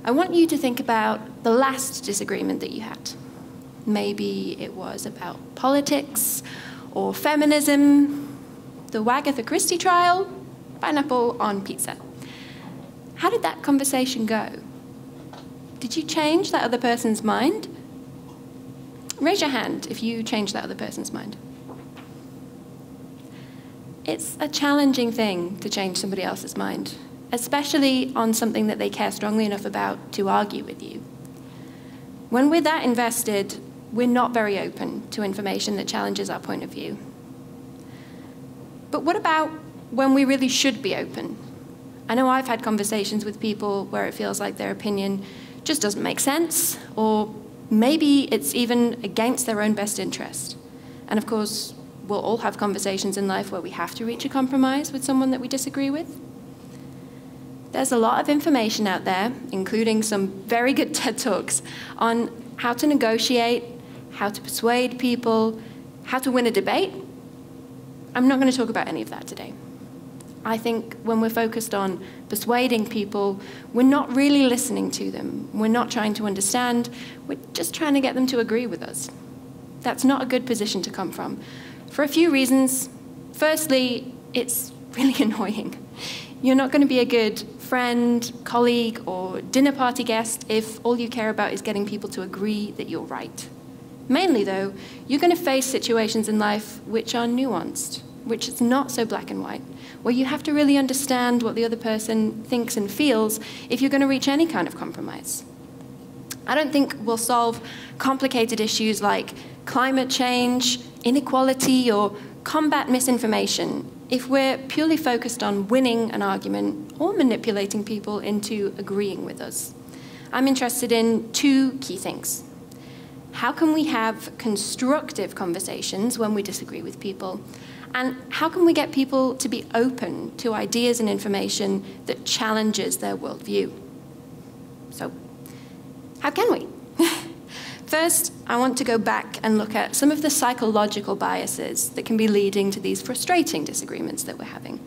I want you to think about the last disagreement that you had. Maybe it was about politics or feminism, the Agatha Christie trial, pineapple on pizza. How did that conversation go? Did you change that other person's mind? Raise your hand if you changed that other person's mind. It's a challenging thing to change somebody else's mind, especially on something that they care strongly enough about to argue with you. When we're that invested, we're not very open to information that challenges our point of view. But what about when we really should be open? I know I've had conversations with people where it feels like their opinion just doesn't make sense, or maybe it's even against their own best interest. And of course, we'll all have conversations in life where we have to reach a compromise with someone that we disagree with. There's a lot of information out there, including some very good TED Talks, on how to negotiate, how to persuade people, how to win a debate. I'm not going to talk about any of that today. I think when we're focused on persuading people, we're not really listening to them. We're not trying to understand. We're just trying to get them to agree with us. That's not a good position to come from, for a few reasons. Firstly, it's really annoying. You're not going to be a good friend, colleague, or dinner party guest if all you care about is getting people to agree that you're right. Mainly, though, you're going to face situations in life which are nuanced, which is not so black and white, where you have to really understand what the other person thinks and feels if you're going to reach any kind of compromise. I don't think we'll solve complicated issues like climate change, inequality, or combat misinformation if we're purely focused on winning an argument or manipulating people into agreeing with us. I'm interested in two key things. How can we have constructive conversations when we disagree with people? And how can we get people to be open to ideas and information that challenges their worldview? So, how can we? First, I want to go back and look at some of the psychological biases that can be leading to these frustrating disagreements that we're having.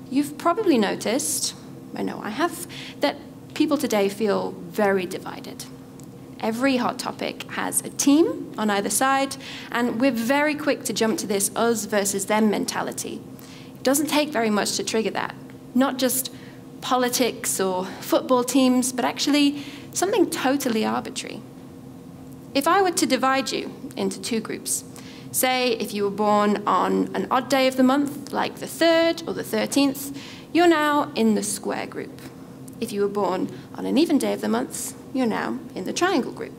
You've probably noticed, I know I have, that people today feel very divided. Every hot topic has a team on either side, and we're very quick to jump to this us versus them mentality. It doesn't take very much to trigger that. Not just politics or football teams, but actually something totally arbitrary. If I were to divide you into two groups, say if you were born on an odd day of the month, like the 3rd or the 13th, you're now in the square group. If you were born on an even day of the month, you're now in the triangle group.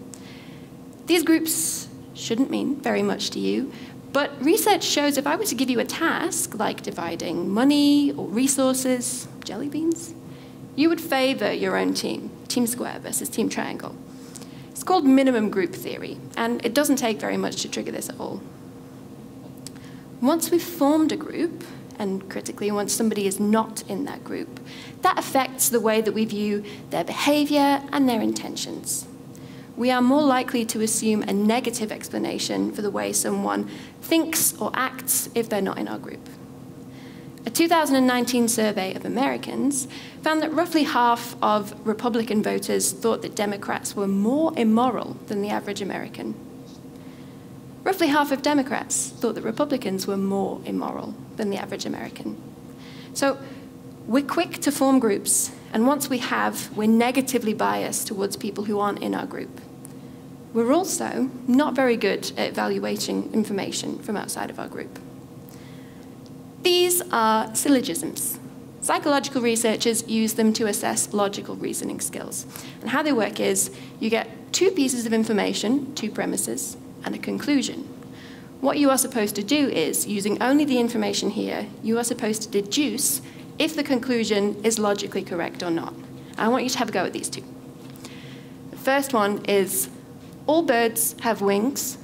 These groups shouldn't mean very much to you, but research shows if I were to give you a task, like dividing money or resources, jelly beans, you would favor your own team, team square versus team triangle. It's called minimum group theory, and it doesn't take very much to trigger this at all. Once we've formed a group, and critically, once somebody is not in that group, that affects the way that we view their behavior and their intentions. We are more likely to assume a negative explanation for the way someone thinks or acts if they're not in our group. A 2019 survey of Americans found that roughly half of Republican voters thought that Democrats were more immoral than the average American. Roughly half of Democrats thought that Republicans were more immoral than the average American. So we're quick to form groups, and once we have, we're negatively biased towards people who aren't in our group. We're also not very good at evaluating information from outside of our group. These are syllogisms. Psychological researchers use them to assess logical reasoning skills. And how they work is you get two pieces of information, two premises, and a conclusion. What you are supposed to do is, using only the information here, you are supposed to deduce if the conclusion is logically correct or not. I want you to have a go at these two. The first one is, all birds have wings,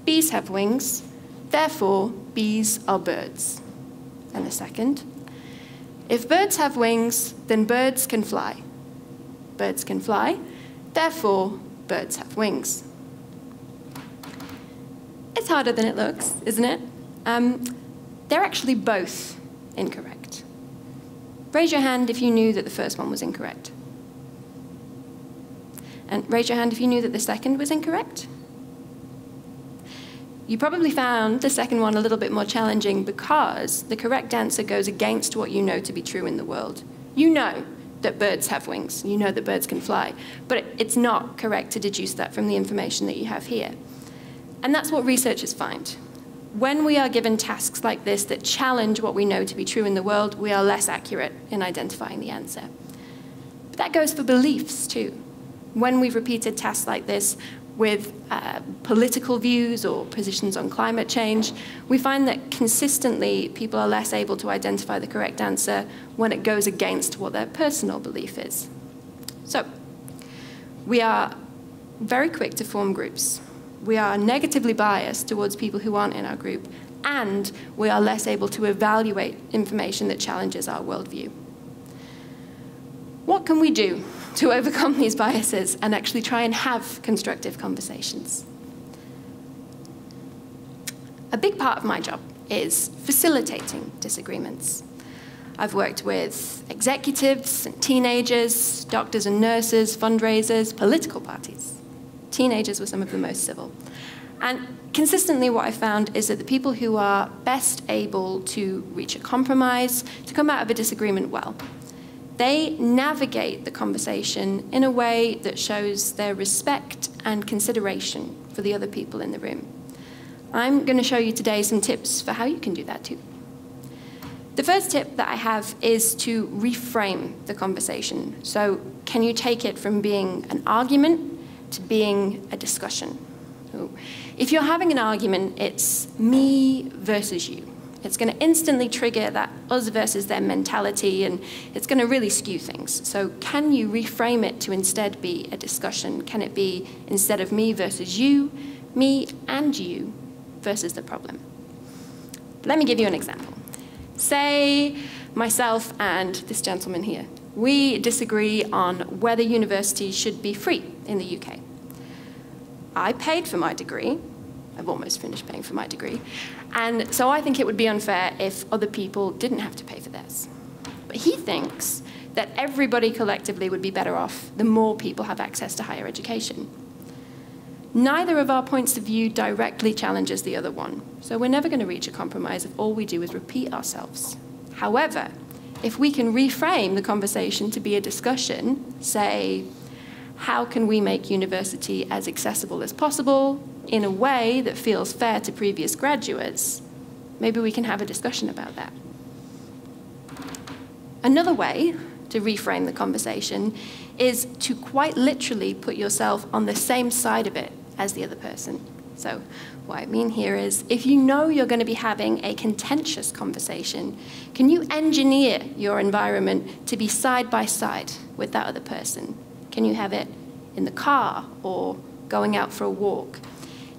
bees have wings, therefore bees are birds. And the second, if birds have wings, then birds can fly. Birds can fly, therefore birds have wings. It's harder than it looks, isn't it? They're actually both incorrect. Raise your hand if you knew that the first one was incorrect. And raise your hand if you knew that the second was incorrect. You probably found the second one a little bit more challenging because the correct answer goes against what you know to be true in the world. You know that birds have wings. You know that birds can fly. But it's not correct to deduce that from the information that you have here. And that's what researchers find. When we are given tasks like this that challenge what we know to be true in the world, we are less accurate in identifying the answer. But that goes for beliefs too. When we've repeated tasks like this with political views or positions on climate change, we find that consistently people are less able to identify the correct answer when it goes against what their personal belief is. So, we are very quick to form groups. We are negatively biased towards people who aren't in our group, and we are less able to evaluate information that challenges our worldview. What can we do to overcome these biases and actually try and have constructive conversations? A big part of my job is facilitating disagreements. I've worked with executives and teenagers, doctors and nurses, fundraisers, political parties. Teenagers were some of the most civil. And consistently what I found is that the people who are best able to reach a compromise, to come out of a disagreement well, they navigate the conversation in a way that shows their respect and consideration for the other people in the room. I'm going to show you today some tips for how you can do that too. The first tip that I have is to reframe the conversation. So can you take it from being an argument to being a discussion? So if you're having an argument, it's me versus you. It's going to instantly trigger that us versus them mentality, and it's going to really skew things. So can you reframe it to instead be a discussion? Can it be, instead of me versus you, me and you versus the problem? Let me give you an example. Say myself and this gentleman here, we disagree on whether universities should be free in the UK. I paid for my degree. I've almost finished paying for my degree. And so I think it would be unfair if other people didn't have to pay for theirs. But he thinks that everybody collectively would be better off the more people have access to higher education. Neither of our points of view directly challenges the other one. So we're never going to reach a compromise if all we do is repeat ourselves. However, if we can reframe the conversation to be a discussion, say, how can we make university as accessible as possible in a way that feels fair to previous graduates, maybe we can have a discussion about that. Another way to reframe the conversation is to quite literally put yourself on the same side of it as the other person. So what I mean here is, if you know you're going to be having a contentious conversation, can you engineer your environment to be side by side with that other person? Can you have it in the car or going out for a walk?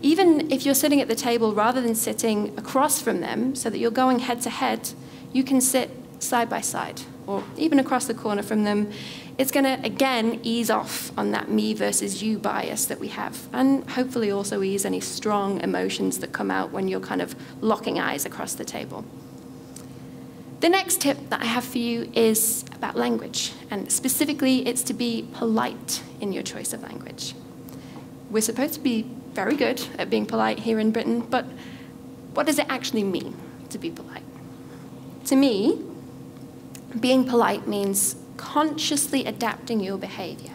Even if you're sitting at the table, rather than sitting across from them so that you're going head to head, you can sit side by side or even across the corner from them. It's going to, again, ease off on that me versus you bias that we have, and hopefully also ease any strong emotions that come out when you're kind of locking eyes across the table. The next tip that I have for you is about language, and specifically it's to be polite in your choice of language. We're supposed to be very good at being polite here in Britain, but what does it actually mean to be polite? To me, being polite means consciously adapting your behavior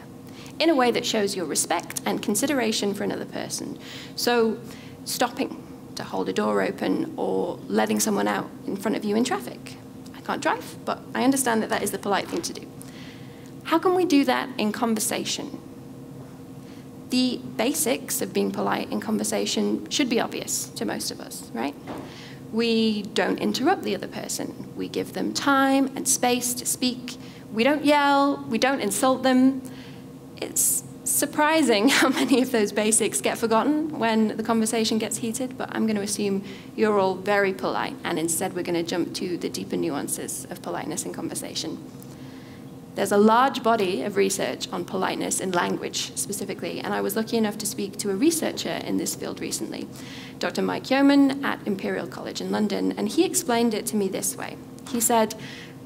in a way that shows your respect and consideration for another person. So stopping to hold a door open or letting someone out in front of you in traffic. I can't drive, but I understand that that is the polite thing to do. How can we do that in conversation? The basics of being polite in conversation should be obvious to most of us, right? We don't interrupt the other person. We give them time and space to speak. We don't yell. We don't insult them. It's surprising how many of those basics get forgotten when the conversation gets heated, but I'm going to assume you're all very polite, and instead we're going to jump to the deeper nuances of politeness in conversation. There's a large body of research on politeness in language specifically, and I was lucky enough to speak to a researcher in this field recently, Dr. Mike Yeoman at Imperial College in London, and he explained it to me this way. He said,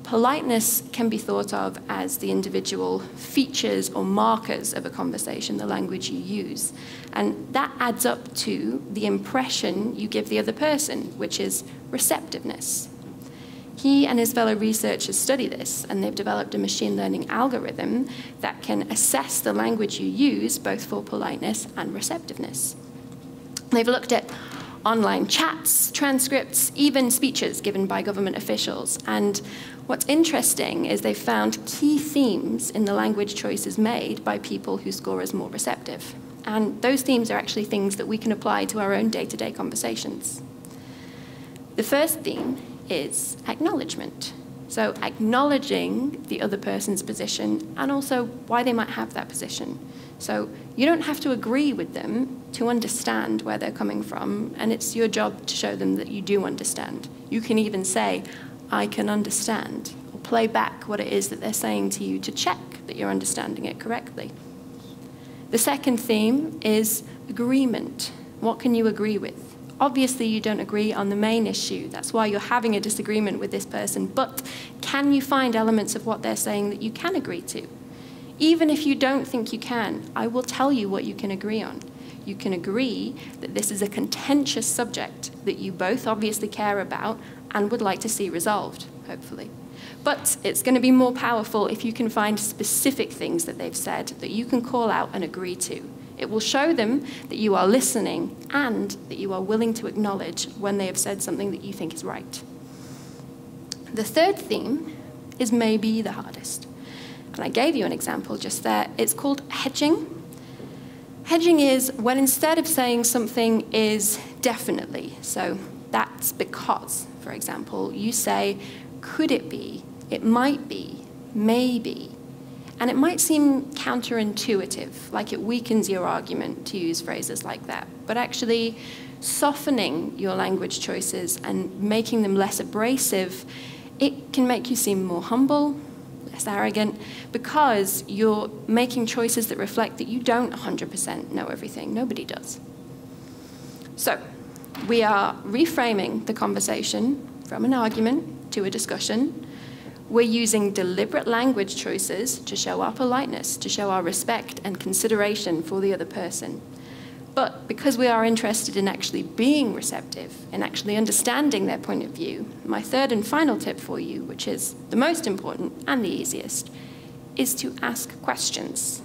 Politeness can be thought of as the individual features or markers of a conversation, the language you use. And that adds up to the impression you give the other person, which is receptiveness. He and his fellow researchers study this, and they've developed a machine learning algorithm that can assess the language you use, both for politeness and receptiveness. They've looked at online chats, transcripts, even speeches given by government officials. And what's interesting is they've found key themes in the language choices made by people who score as more receptive. And those themes are actually things that we can apply to our own day-to-day conversations. The first theme is acknowledgement. So acknowledging the other person's position and also why they might have that position. So you don't have to agree with them to understand where they're coming from, and it's your job to show them that you do understand. You can even say, I can understand, or play back what it is that they're saying to you to check that you're understanding it correctly. The second theme is agreement. What can you agree with? Obviously, you don't agree on the main issue. That's why you're having a disagreement with this person. But can you find elements of what they're saying that you can agree to? Even if you don't think you can, I will tell you what you can agree on. You can agree that this is a contentious subject that you both obviously care about and would like to see resolved, hopefully. But it's going to be more powerful if you can find specific things that they've said that you can call out and agree to. It will show them that you are listening and that you are willing to acknowledge when they have said something that you think is right. The third theme is maybe the hardest. And I gave you an example just there. It's called hedging. Hedging is when instead of saying something is definitely, so that's because, for example, you say, could it be, it might be, maybe. And it might seem counterintuitive, like it weakens your argument to use phrases like that. But actually, softening your language choices and making them less abrasive, it can make you seem more humble, less arrogant, because you're making choices that reflect that you don't 100% know everything. Nobody does. So, we are reframing the conversation from an argument to a discussion. We're using deliberate language choices to show our politeness, to show our respect and consideration for the other person. But because we are interested in actually being receptive, in actually understanding their point of view, my third and final tip for you, which is the most important and the easiest, is to ask questions.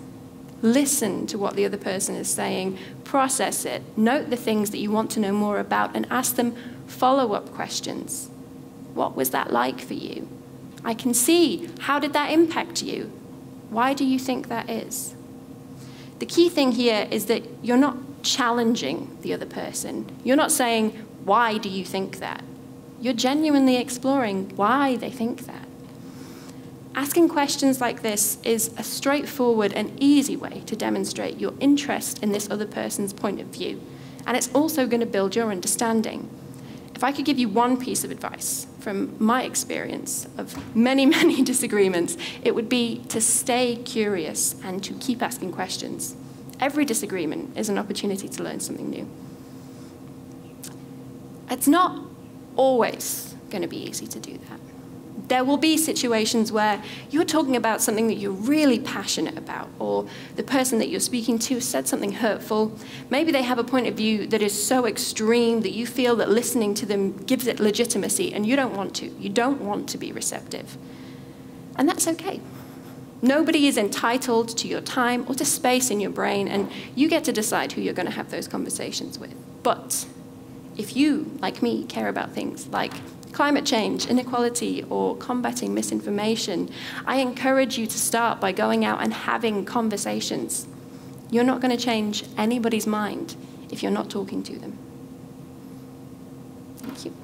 Listen to what the other person is saying, process it, note the things that you want to know more about, and ask them follow-up questions. What was that like for you? I can see. How did that impact you? Why do you think that is? The key thing here is that you're not challenging the other person. You're not saying, why do you think that? You're genuinely exploring why they think that. Asking questions like this is a straightforward and easy way to demonstrate your interest in this other person's point of view. And it's also going to build your understanding. If I could give you one piece of advice from my experience of many, many disagreements, it would be to stay curious and to keep asking questions. Every disagreement is an opportunity to learn something new. It's not always going to be easy to do that. There will be situations where you're talking about something that you're really passionate about, or the person that you're speaking to said something hurtful. Maybe they have a point of view that is so extreme that you feel that listening to them gives it legitimacy, and you don't want to. You don't want to be receptive. And that's okay. Nobody is entitled to your time or to space in your brain, and you get to decide who you're going to have those conversations with. But if you, like me, care about things like climate change, inequality, or combating misinformation, I encourage you to start by going out and having conversations. You're not going to change anybody's mind if you're not talking to them. Thank you.